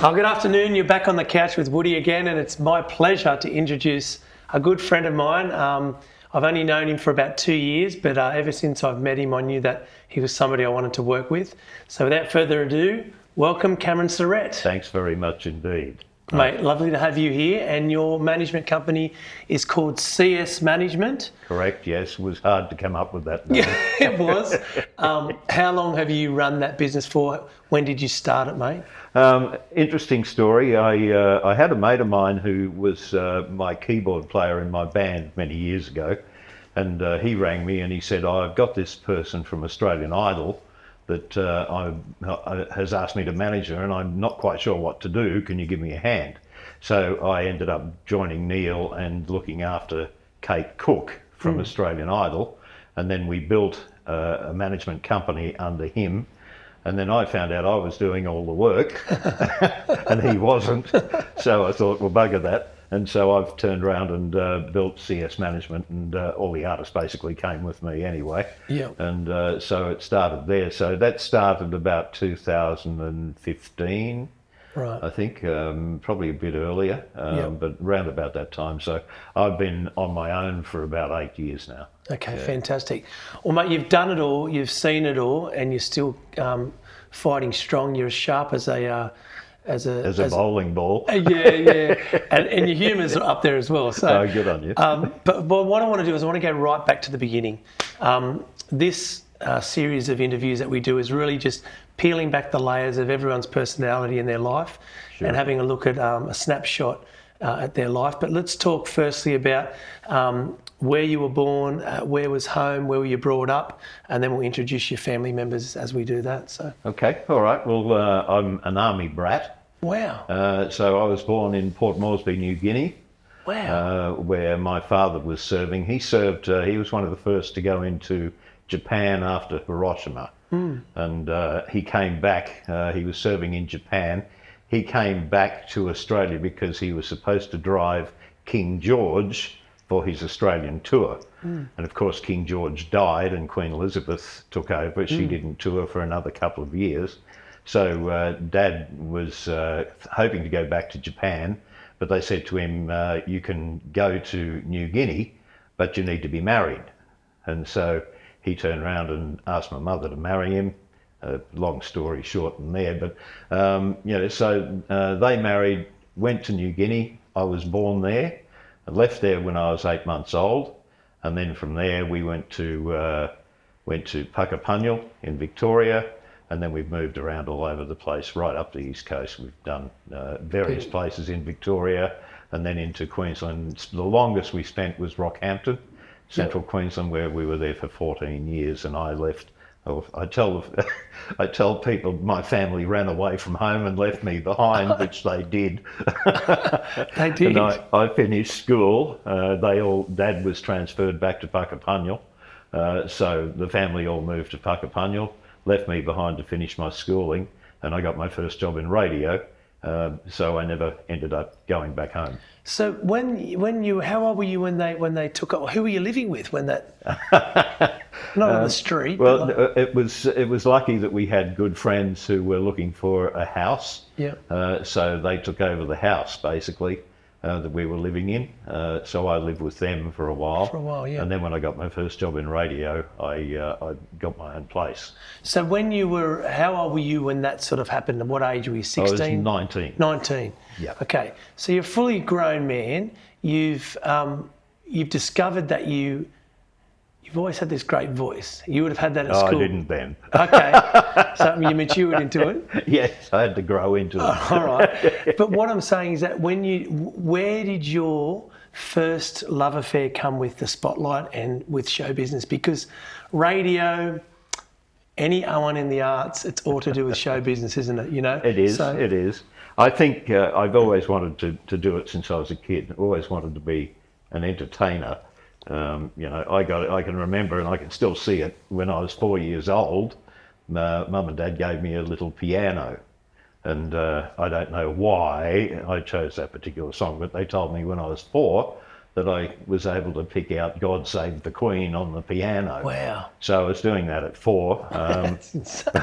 Oh, good afternoon. You're back on the couch with Woody again, and it's my pleasure to introduce a good friend of mine. I've only known him for about 2 years, but ever since I've met him, I knew that he was somebody I wanted to work with. So without further ado, welcome Cameron Syrett. Thanks very much indeed. Mate, lovely to have you here. And your management company is called CS Management. Correct, yes. It was hard to come up with that name. Yeah, it was. How long have you run that business for? When did you start it, mate? Interesting story. I had a mate of mine who was my keyboard player in my band many years ago, and he rang me and he said, I've got this person from Australian Idol that has asked me to manage her, and I'm not quite sure what to do. Can you give me a hand? So I ended up joining Neil and looking after Kate Cook from Australian Idol, and then we built a management company under him. And then I found out I was doing all the work and he wasn't. So I thought, well, bugger that. And so I've turned around and built CS Management, and all the artists basically came with me anyway. Yeah. And so it started there. So that started about 2015, Right. I think, probably a bit earlier, but around about that time. So I've been on my own for about 8 years now. Okay, fantastic. Well, mate, you've done it all, you've seen it all, and you're still fighting strong. You're as sharp as a bowling ball. Yeah, and your humour's up there as well. So, oh, good on you. But what I want to do is I want to go right back to the beginning. This series of interviews that we do is really just peeling back the layers of everyone's personality in their life, and having a look at a snapshot at their life. But let's talk firstly about where you were born, where was home, where were you brought up, and then we'll introduce your family members as we do that. So. Okay, all right. Well, I'm an army brat. Wow. So I was born in Port Moresby, New Guinea. Wow. Where my father was serving. He served, he was one of the first to go into Japan after Hiroshima. And he came back, he was serving in Japan. He came back to Australia because he was supposed to drive King George for his Australian tour. And of course King George died and Queen Elizabeth took over. She didn't tour for another couple of years. So Dad was hoping to go back to Japan, but they said to him, you can go to New Guinea, but you need to be married. And so he turned around and asked my mother to marry him. Long story short in there, but so they married, went to New Guinea. I was born there. I left there when I was 8 months old, and then from there we went to Puckapunyal in Victoria, and then we've moved around all over the place, right up the East Coast. We've done various places in Victoria, and then into Queensland. The longest we spent was Rockhampton, Central Queensland, where we were there for 14 years, and I left. I tell people my family ran away from home and left me behind, which they did. They did. And I finished school. Dad was transferred back to Puckapunyal, so the family all moved to Puckapunyal, left me behind to finish my schooling, and I got my first job in radio. So I never ended up going back home. So how old were you when they took it? Who were you living with when that? Not on the street. Well, it was lucky that we had good friends who were looking for a house. Yeah. So they took over the house basically that we were living in. So I lived with them for a while. For a while, yeah. And then when I got my first job in radio, I got my own place. So how old were you when that sort of happened? And what age were you? 16? I was 19. 19. Yeah. Okay. So you're a fully grown man. You've discovered that you've always had this great voice. You would have had that at school. I didn't then. Okay. So you matured into it? Yes, I had to grow into it. All right. But what I'm saying is that where did your first love affair come with the spotlight and with show business? Because radio, anyone in the arts, it's all to do with show business, isn't it? You know? It is. It is. I think I've always wanted to do it since I was a kid. Always wanted to be an entertainer. I can remember, and I can still see it, when I was 4 years old, Mum and Dad gave me a little piano, and I don't know why I chose that particular song, but they told me when I was 4 that I was able to pick out "God Save the Queen" on the piano. Wow. So I was doing that at 4. That's insane.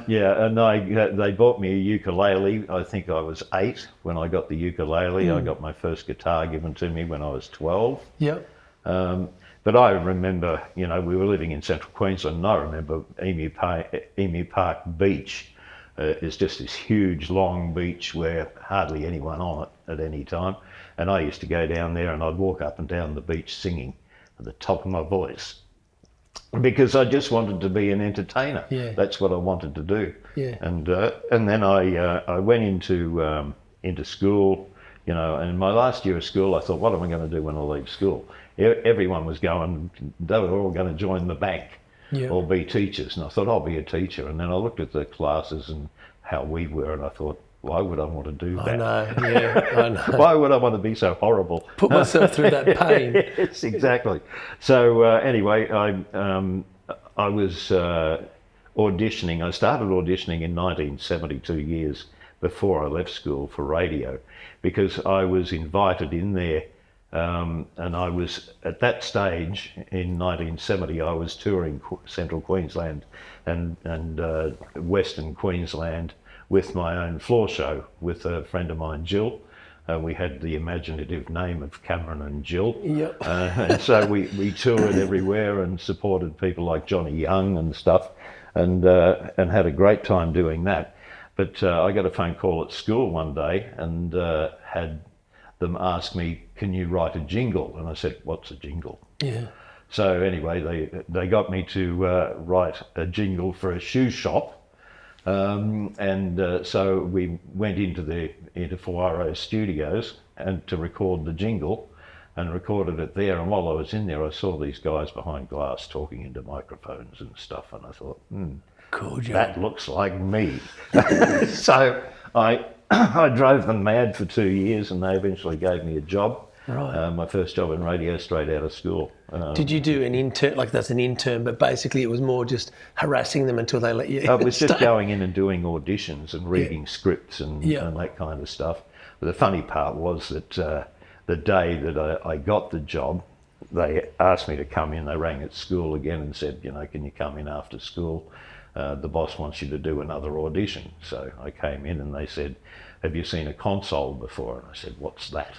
Yeah, and they bought me a ukulele. I think I was 8 when I got the ukulele. I got my first guitar given to me when I was 12. Yep. But I remember, you know, we were living in central Queensland, and I remember Emu Park Beach is just this huge, long beach where hardly anyone on it at any time. And I used to go down there and I'd walk up and down the beach singing at the top of my voice because I just wanted to be an entertainer. Yeah. That's what I wanted to do. Yeah. And then I went into school, you know, and in my last year of school, I thought, what am I going to do when I leave school? Everyone was going, they were all going to join the bank. Yeah. Or be teachers, and I thought I'll be a teacher. And then I looked at the classes and how we were, and I thought, why would I want to do that? I know, yeah, I know. Why would I want to be so horrible? Put myself through that pain. Yes, exactly. So anyway, I was auditioning. I started auditioning in 1972, years before I left school, for radio, because I was invited in there. And I was, at that stage in 1970, I was touring central Queensland and Western Queensland with my own floor show with a friend of mine, Jill. We had the imaginative name of Cameron and Jill. Yep. And so we toured everywhere and supported people like Johnny Young and stuff, and had a great time doing that. But I got a phone call at school one day and had them ask me, can you write a jingle? And I said, what's a jingle? Yeah. So anyway, they got me to write a jingle for a shoe shop. So we went into Foiro Studios and to record the jingle, and recorded it there. And while I was in there, I saw these guys behind glass talking into microphones and stuff. And I thought, Cool job. that looks like me. So I drove them mad for 2 years, and they eventually gave me a job. Right. My first job in radio straight out of school. Did you do an intern, like that's an intern, but basically it was more just harassing them until they let you It was just stay? going in and doing auditions and reading scripts and that kind of stuff. But the funny part was that the day that I got the job, they asked me to come in. They rang at school again and said, you know, can you come in after school? The boss wants you to do another audition. So I came in and they said, have you seen a console before? And I said, what's that?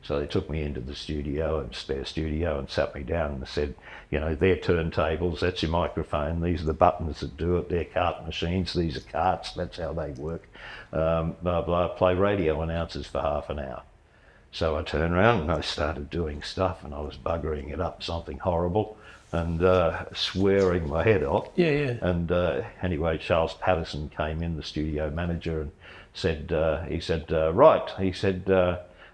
So they took me into the studio, and spare studio, and sat me down and said, you know, they're turntables, that's your microphone, these are the buttons that do it, they're cart machines, these are carts, that's how they work, blah, blah, play radio announcers for half an hour. So I turned around and I started doing stuff, and I was buggering it up, something horrible, and swearing my head off. Yeah, yeah. And anyway, Charles Patterson came in, the studio manager, and said, right, he said,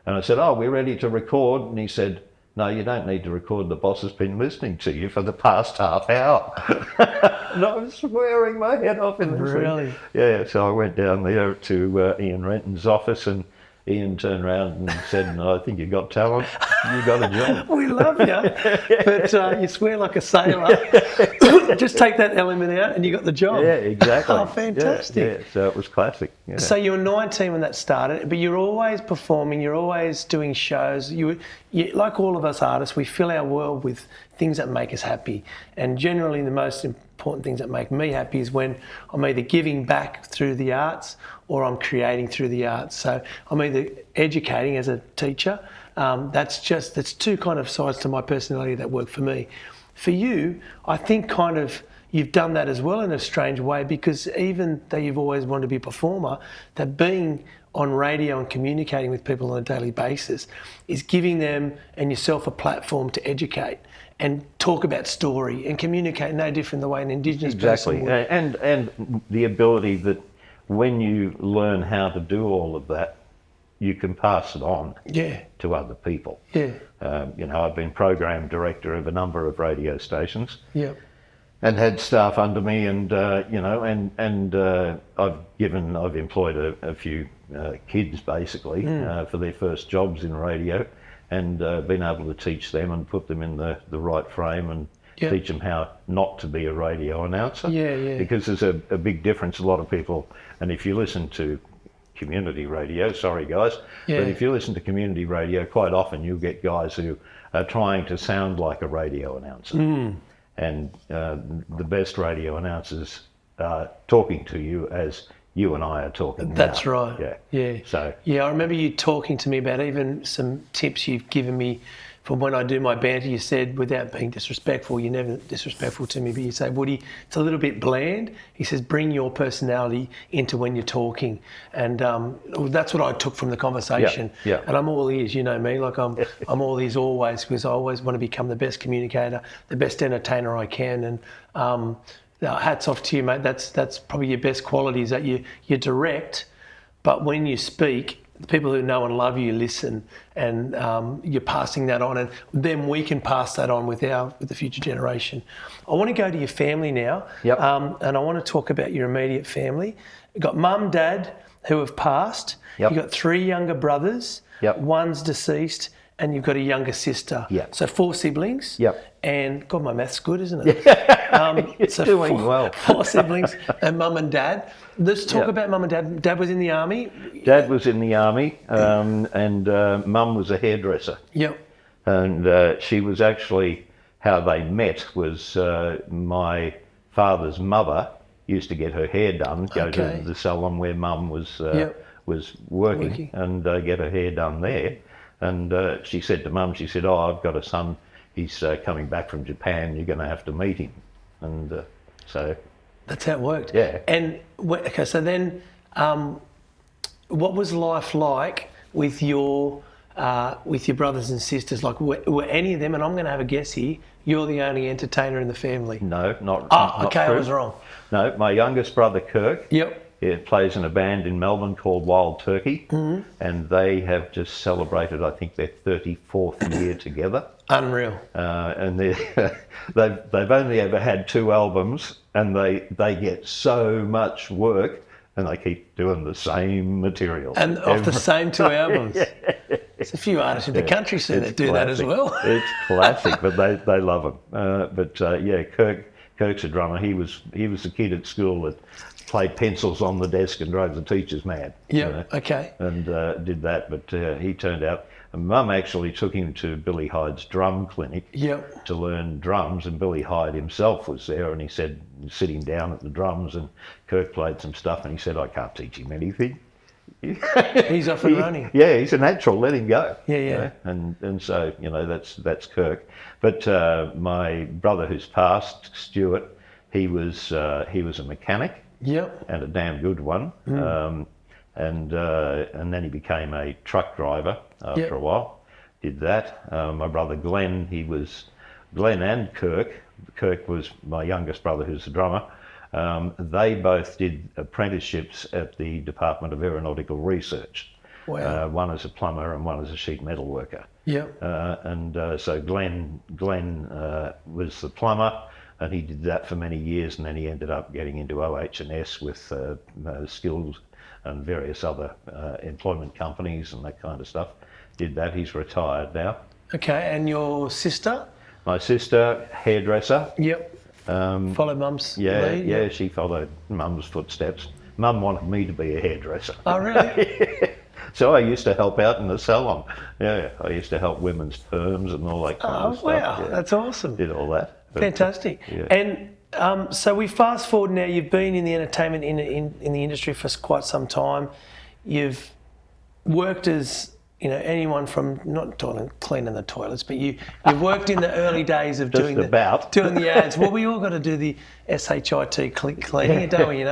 and I said, oh, we're ready to record. And he said, no, you don't need to record. The boss has been listening to you for the past half hour. And I was swearing my head off in the Really? Yeah, so I went down there to Ian Renton's office, and Ian turned around and said, I think you got talent, you got a job. We love you, but you swear like a sailor. Just take that element out and you got the job. Yeah, exactly. Oh, fantastic. Yeah, so it was classic. Yeah. So you were 19 when that started, but you're always performing, you're always doing shows. You, like all of us artists, we fill our world with things that make us happy. And generally the most important things that make me happy is when I'm either giving back through the arts or I'm creating through the arts. So I'm either educating as a teacher. That's two kind of sides to my personality that work for me. For you, I think kind of you've done that as well in a strange way, because even though you've always wanted to be a performer, that being on radio and communicating with people on a daily basis is giving them and yourself a platform to educate and talk about story and communicate no different the way an Indigenous person would. And the ability that when you learn how to do all of that, you can pass it on to other people. Yeah. You know, I've been program director of a number of radio stations. Yeah. And had staff under me, and you know, and I've employed a few kids basically for their first jobs in radio, and been able to teach them and put them in the right frame and teach them how not to be a radio announcer. Yeah, yeah. Because there's a big difference. A lot of people, and if you listen to community radio, sorry guys, Yeah. but if you listen to community radio, quite often you'll get guys who are trying to sound like a radio announcer. And the best radio announcers are talking to you as you and I are talking That's now. right. Yeah. Yeah. So yeah, I remember you talking to me about even some tips you've given me for when I do my banter. You said, without being disrespectful, you're never disrespectful to me, but you say, Woody, it's a little bit bland. He says, bring your personality into when you're talking. And that's what I took from the conversation. Yeah. And I'm all ears, you know me, like I'm all ears always, because I always want to become the best communicator, the best entertainer I can. And hats off to you, mate. That's probably your best quality, is that you're direct, but when you speak, the people who know and love you listen, and you're passing that on, and then we can pass that on with the future generation. I want to go to your family now, Yep. And I want to talk about your immediate family. You've got mum, dad who have passed. Yep. You've got 3 younger brothers. Yep. One's deceased, and you've got a younger sister. Yep. So 4 siblings. Yep. And God, my math's good, isn't it? You're doing well. 4 siblings and mum and dad. Let's talk Yep. about mum and dad. Dad was in the army. Dad was in the army, and Mum was a hairdresser. Yep. And she was actually, how they met was my father's mother used to get her hair done, go Okay. to the salon where Mum was Yep. was working, Working. and get her hair done there. And she said to Mum, she said, "Oh, I've got a son. He's coming back from Japan. You're going to have to meet him." And so That's how it worked. Yeah. And okay, so then, what was life like with your brothers and sisters? Like, were any of them? And I'm going to have a guess here. You're the only entertainer in the family. no, not. Oh, not okay, I true. was wrong. No, my youngest brother Kirk. Yep. He plays in a band in Melbourne called Wild Turkey, and they have just celebrated, I think, their 34th year together. Unreal. And they've only ever had 2 albums, and they get so much work, and they keep doing the same material. And off the same 2 albums. There's a few artists in the country soon that do that as well. It's classic, but they love them. Yeah, Kirk's a drummer. He was the kid at school that played pencils on the desk and drove the teachers mad. Yeah. You know, Okay. and did that, but he turned out. Mum actually took him to Billy Hyde's drum clinic Yep. to learn drums, and Billy Hyde himself was there, and he said, sitting down at the drums, and Kirk played some stuff, and he said, "I can't teach him anything." He's off and running. Yeah, he's a natural. Let him go. Yeah, you yeah. know, and so that's Kirk. But my brother who's passed, Stuart, he was a mechanic. Yep. And a damn good one. And then he became a truck driver after Yep. a while. Did that. My brother Glenn, Glenn and Kirk. Kirk was my youngest brother, who's the drummer. They both did apprenticeships at the Department of Aeronautical Research. Wow. One as a plumber and one as a sheet metal worker. Yep. So Glenn was the plumber, and he did that for many years, and then he ended up getting into OH&S with skills and various other employment companies and that kind of stuff. Did that. He's retired now. Okay. And your sister? My sister, hairdresser. Yep. Follow mum's lead? Yeah, she followed Mum's footsteps. Mum wanted me to be a hairdresser. Oh, really? So I used to help out in the salon. Yeah, I used to help women's perms and all that kind Oh, of stuff. wow. Yeah. That's awesome. Did all that. But, Fantastic. yeah. And so we fast forward now. You've been in the entertainment in the industry for quite some time. You've worked as anyone from not cleaning the toilets, but you've worked in the early days of doing the ads. Well, we all got to do the SHIT cleaning, don't we?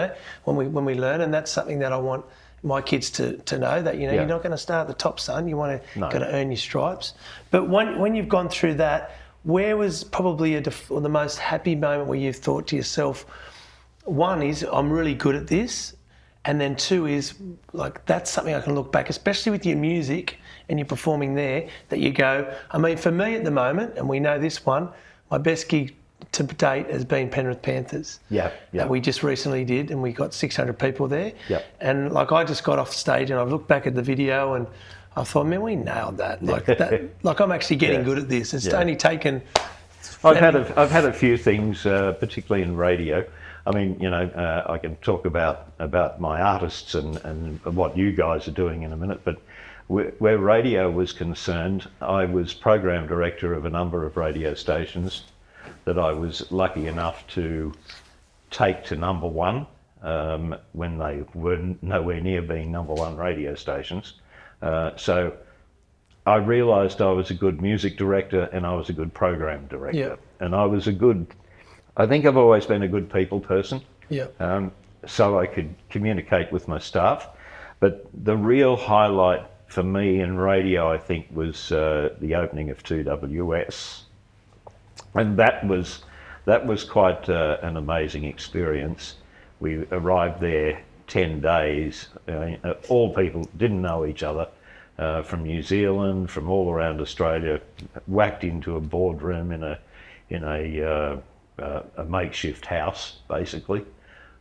When we learn, and that's something that I want my kids to know, that you're not going to start at the top, son. You want to got to earn your stripes. But when you've gone through that, where was probably the most happy moment where you've thought to yourself, one is I'm really good at this, and then 2 is like that's something I can look back, especially with your music and you're performing there, that you go. I mean, for me at the moment, and we know this one, my best gig to date has been Penrith Panthers. Yeah. That we just recently did, and we got 600 people there. Yeah. And like I just got off stage and I've looked back at the video and I thought, man, we nailed that. Like I'm actually getting good at this. It's only taken. I've had a few things, particularly in radio. I mean, you know, I can talk about my artists and what you guys are doing in a minute, but where radio was concerned, I was program director of a number of radio stations that I was lucky enough to take to number one when they were nowhere near being number one radio stations. So I realised I was a good music director and I was a good program director. Yeah. And I think I've always been a good people person. Yeah. So I could communicate with my staff. But the real highlight for me in radio, I think, was the opening of 2WS. And that was quite an amazing experience. We arrived there 10 days. All people didn't know each other. From New Zealand, from all around Australia, whacked into a boardroom in a makeshift house, basically,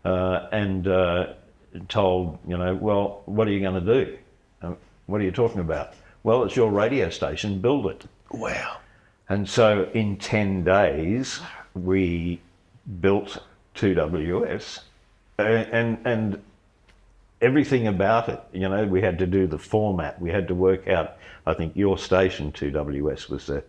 and told, you know, well, what are you going to do? What are you talking about? Well, it's your radio station, build it. Wow. And so in 10 days, we built 2WS, and everything about it, you know, we had to do the format. We had to work out, I think your station 2WS was the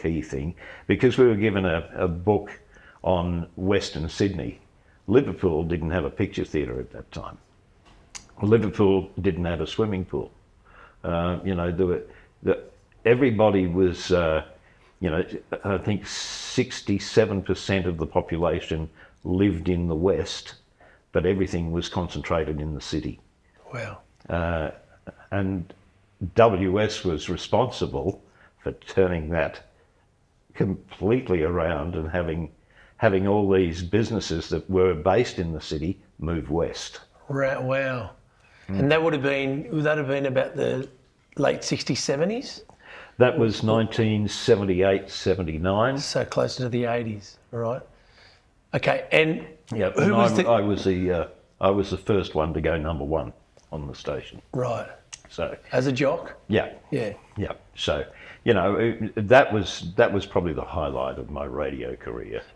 key thing, because we were given a book on Western Sydney. Liverpool didn't have a picture theatre at that time. Liverpool didn't have a swimming pool. You know, everybody was, you know, I think 67% of the population lived in the West, but everything was concentrated in the city. Wow. And WS was responsible for turning that completely around and having all these businesses that were based in the city move west. Right. Wow. And that would have been about the late 60s, 70s? That was 1978, 79. So closer to the 80s, right? Okay, and Yeah, who was I was the first one to go number one on the station. Right. So As a jock? yeah. Yeah. So, you know, that was probably the highlight of my radio career.